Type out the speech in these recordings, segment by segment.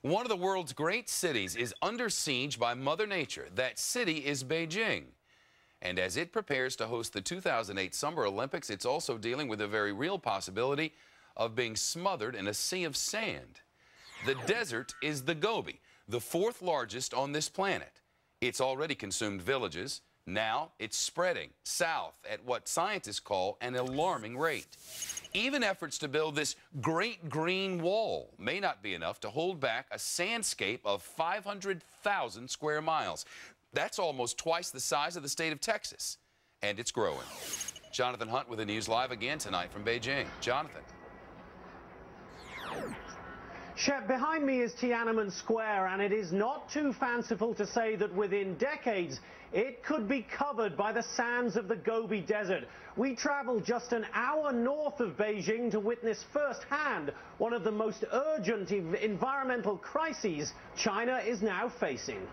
One of the world's great cities is under siege by Mother Nature. That city is Beijing. And as it prepares to host the 2008 Summer Olympics, it's also dealing with a very real possibility of being smothered in a sea of sand. The desert is the Gobi, the fourth largest on this planet. It's already consumed villages. Now it's spreading south at what scientists call an alarming rate. Even efforts to build this great green wall may not be enough to hold back a sandscape of 500,000 square miles. That's almost twice the size of the state of Texas, and it's growing. Jonathan Hunt with the news live again tonight from Beijing. Jonathan. Shep, behind me is Tiananmen Square, and it is not too fanciful to say that within decades it could be covered by the sands of the Gobi Desert. We traveled just an hour north of Beijing to witness firsthand one of the most urgent environmental crises China is now facing.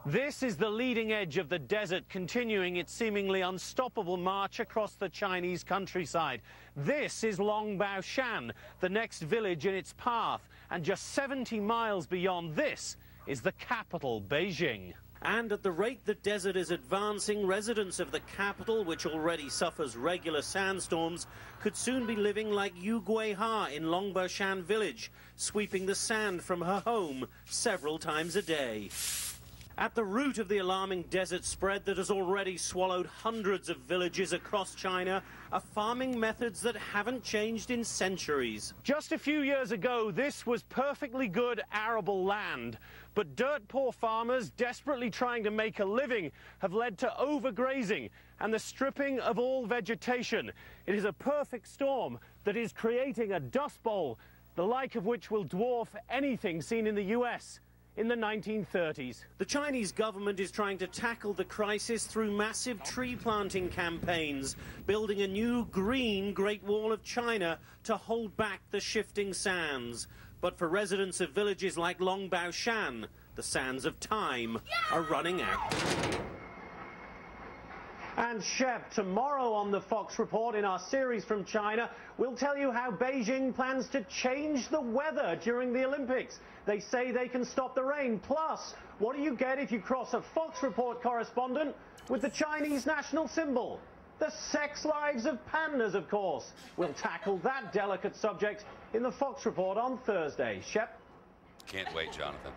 This is the leading edge of the desert, continuing its seemingly unstoppable march across the Chinese countryside. This is Longbaoshan, the next village in its path, and just 70 miles beyond this is the capital, Beijing. And at the rate the desert is advancing, residents of the capital, which already suffers regular sandstorms, could soon be living like Yu Guiha in Longbaoshan village, sweeping the sand from her home several times a day. At the root of the alarming desert spread that has already swallowed hundreds of villages across China are farming methods that haven't changed in centuries. Just a few years ago, this was perfectly good arable land. But dirt-poor farmers desperately trying to make a living have led to overgrazing and the stripping of all vegetation. It is a perfect storm that is creating a dust bowl, the like of which will dwarf anything seen in the US in the 1930s. The Chinese government is trying to tackle the crisis through massive tree planting campaigns, building a new green Great Wall of China to hold back the shifting sands. But for residents of villages like Longbaoshan, the sands of time are running out. And Shep, tomorrow on the Fox Report in our series from China, we'll tell you how Beijing plans to change the weather during the Olympics. They say they can stop the rain. Plus, what do you get if you cross a Fox Report correspondent with the Chinese national symbol? The sex lives of pandas, of course. We'll tackle that delicate subject in the Fox Report on Thursday. Shep? Can't wait, Jonathan.